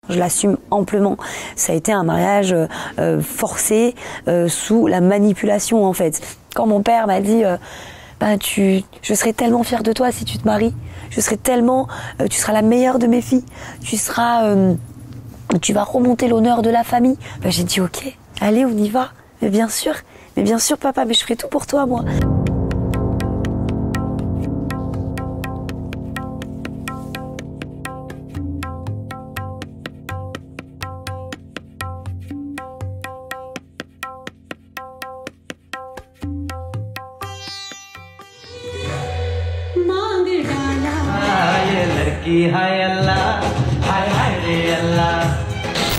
Je l'assume amplement. Ça a été un mariage forcé sous la manipulation en fait. Quand mon père m'a dit je serais tellement fière de toi si tu te maries. Je serais tellement, tu seras la meilleure de mes filles. Tu vas remonter l'honneur de la famille. J'ai dit ok, allez on y va. Mais bien sûr papa, mais je ferai tout pour toi moi.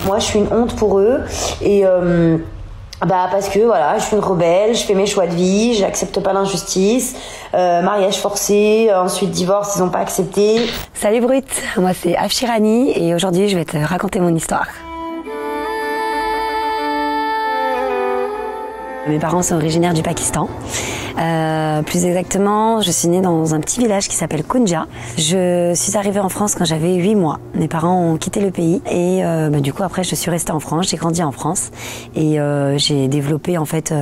Moi, je suis une honte pour eux et parce que voilà, je suis une rebelle, je fais mes choix de vie, j'accepte pas l'injustice, mariage forcé, ensuite divorce, ils ont pas accepté. Salut Brut, moi c'est Afshirani et aujourd'hui je vais te raconter mon histoire. Mes parents sont originaires du Pakistan. Plus exactement, je suis née dans un petit village qui s'appelle Kunja. Je suis arrivée en France quand j'avais 8 mois. Mes parents ont quitté le pays et du coup après je suis restée en France, j'ai grandi en France et j'ai développé en fait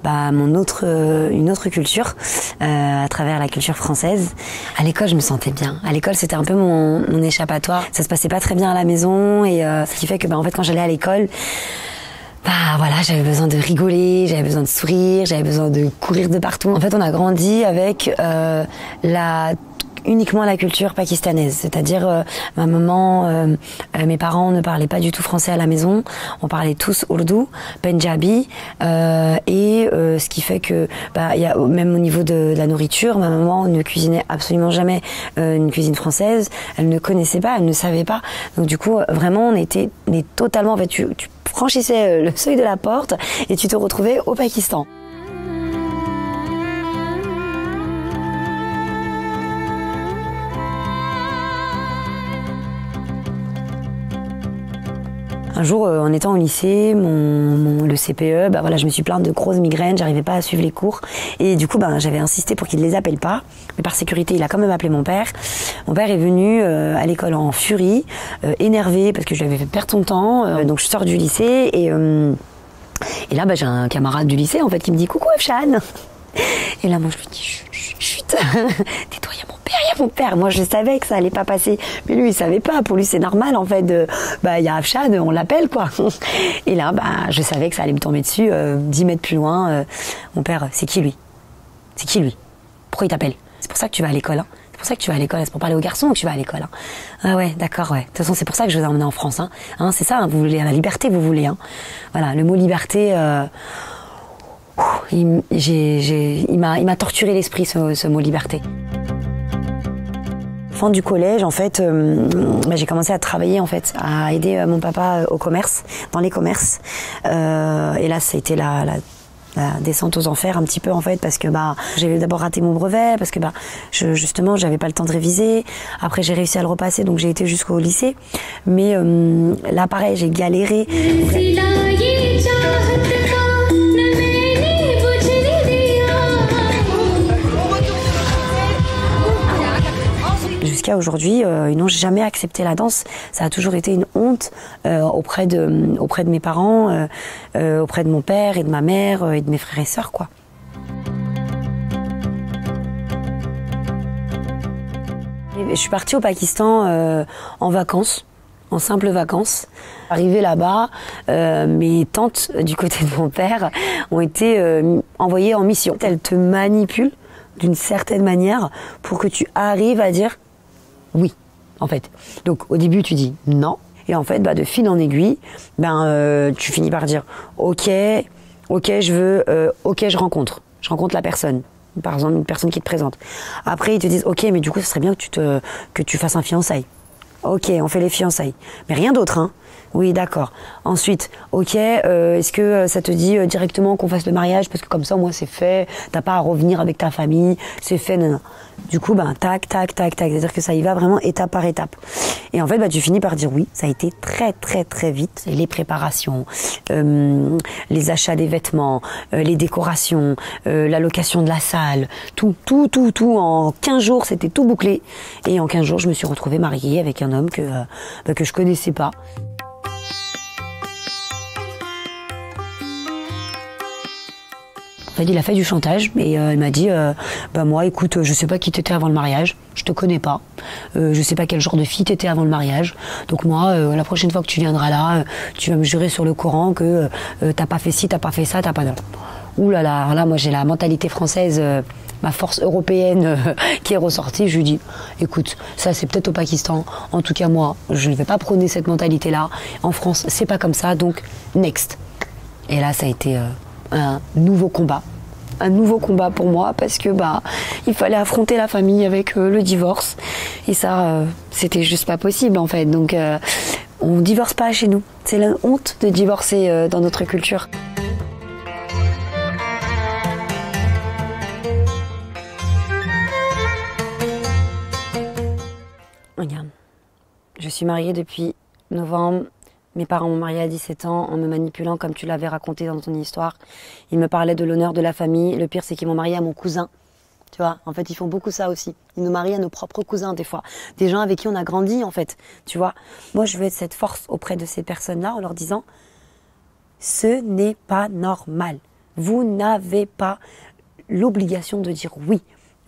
une autre culture à travers la culture française. À l'école je me sentais bien. À l'école c'était un peu mon échappatoire. Ça se passait pas très bien à la maison et ce qui fait que en fait quand j'allais à l'école, j'avais besoin de rigoler, j'avais besoin de sourire, j'avais besoin de courir de partout. En fait, on a grandi avec uniquement la culture pakistanaise, c'est-à-dire ma maman, mes parents ne parlaient pas du tout français à la maison, on parlait tous ourdou, punjabi, ce qui fait que même au niveau de la nourriture, ma maman ne cuisinait absolument jamais une cuisine française, elle ne connaissait pas, elle ne savait pas, donc du coup vraiment on est totalement, en fait, tu franchissais le seuil de la porte et tu te retrouvais au Pakistan. Un jour, en étant au lycée, le CPE, je me suis plainte de grosses migraines, j'arrivais pas à suivre les cours. Et du coup, j'avais insisté pour qu'il ne les appelle pas. Mais par sécurité, il a quand même appelé mon père. Mon père est venu à l'école en furie, énervé parce que je lui avais fait perdre son temps. Donc je sors du lycée et là, j'ai un camarade du lycée en fait qui me dit « Coucou Afshan !» Et là, moi, je lui dis « Chut, tais-toi, il y a mon père. » Moi, je savais que ça allait pas passer. Mais lui, il savait pas. Pour lui, c'est normal, en fait. Il y a Afshan, on l'appelle, quoi. Et là, je savais que ça allait me tomber dessus. 10 mètres plus loin, mon père, c'est qui lui? C'est qui lui? Pourquoi il t'appelle? C'est pour ça que tu vas à l'école, hein. C'est pour ça que tu vas à l'école. C'est pour parler aux garçons que tu vas à l'école, hein. Ah ouais, d'accord, ouais. De toute façon, c'est pour ça que je vous ai emmené en France, hein. C'est ça, hein, vous voulez la liberté, vous voulez, hein. Voilà, le mot liberté... il m'a torturé l'esprit ce mot liberté. Fin du collège, en fait, j'ai commencé à travailler, en fait, à aider mon papa au commerce, dans les commerces. Et là, ça a été la descente aux enfers un petit peu, en fait, parce que j'avais d'abord raté mon brevet, parce que justement, j'avais pas le temps de réviser. Après, j'ai réussi à le repasser, donc j'ai été jusqu'au lycée. Mais là, pareil, j'ai galéré. Jusqu'à aujourd'hui, ils n'ont jamais accepté la danse. Ça a toujours été une honte auprès de mes parents, auprès de mon père et de ma mère et de mes frères et sœurs, quoi. Je suis partie au Pakistan en vacances, en simples vacances. Arrivée là-bas, mes tantes du côté de mon père ont été envoyées en mission. Elles te manipulent d'une certaine manière pour que tu arrives à dire oui, en fait. Donc au début tu dis non, et en fait de fil en aiguille, tu finis par dire ok, je rencontre la personne, par exemple une personne qui te présente. Après ils te disent ok, mais du coup ce serait bien que tu fasses un fiançailles. Ok, on fait les fiançailles, mais rien d'autre, hein. Oui, d'accord. Ensuite, ok, est-ce que ça te dit directement qu'on fasse le mariage? Parce que comme ça, moi, c'est fait. T'as pas à revenir avec ta famille. C'est fait, non, non. Du coup, ben, tac, tac, tac, tac. C'est-à-dire que ça y va vraiment étape par étape. Et en fait, bah, tu finis par dire oui. Ça a été très, très, très vite. Les préparations, les achats des vêtements, les décorations, la location de la salle, tout. En 15 jours, c'était tout bouclé. Et en 15 jours, je me suis retrouvée mariée avec un homme que je connaissais pas. Il a fait du chantage et il m'a dit bah moi écoute, je sais pas qui t'étais avant le mariage, je te connais pas, je sais pas quel genre de fille t'étais avant le mariage, donc moi la prochaine fois que tu viendras là, tu vas me jurer sur le Coran que t'as pas fait ci, t'as pas fait ça, t'as pas... Ouh là là, alors là moi j'ai la mentalité française, ma force européenne qui est ressortie. Je lui dis écoute, ça c'est peut-être au Pakistan, en tout cas moi je ne vais pas prôner cette mentalité là, en France c'est pas comme ça, donc next. Et là ça a été un nouveau combat pour moi parce que bah il fallait affronter la famille avec le divorce et ça c'était juste pas possible en fait. Donc on divorce pas chez nous, c'est la honte de divorcer dans notre culture. Regarde, je suis mariée depuis novembre. Mes parents m'ont mariée à 17 ans en me manipulant comme tu l'avais raconté dans ton histoire. Ils me parlaient de l'honneur de la famille. Le pire, c'est qu'ils m'ont mariée à mon cousin. Tu vois, en fait, ils font beaucoup ça aussi. Ils nous marient à nos propres cousins, des fois. Des gens avec qui on a grandi, en fait. Tu vois, moi, je veux être cette force auprès de ces personnes-là en leur disant « Ce n'est pas normal. Vous n'avez pas l'obligation de dire oui. »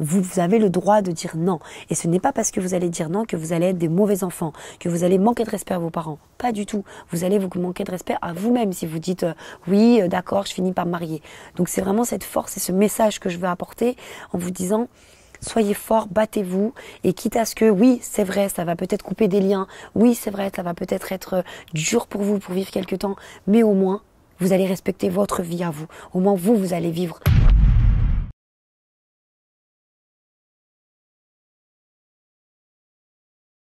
Vous avez le droit de dire non. Et ce n'est pas parce que vous allez dire non que vous allez être des mauvais enfants, que vous allez manquer de respect à vos parents. Pas du tout. Vous allez vous manquer de respect à vous-même si vous dites oui, d'accord, je finis par me marier. Donc c'est vraiment cette force et ce message que je veux apporter en vous disant soyez forts, battez-vous et quitte à ce que oui, c'est vrai, ça va peut-être couper des liens. Oui, c'est vrai, ça va peut-être être dur pour vous pour vivre quelque temps, mais au moins vous allez respecter votre vie à vous. Au moins vous allez vivre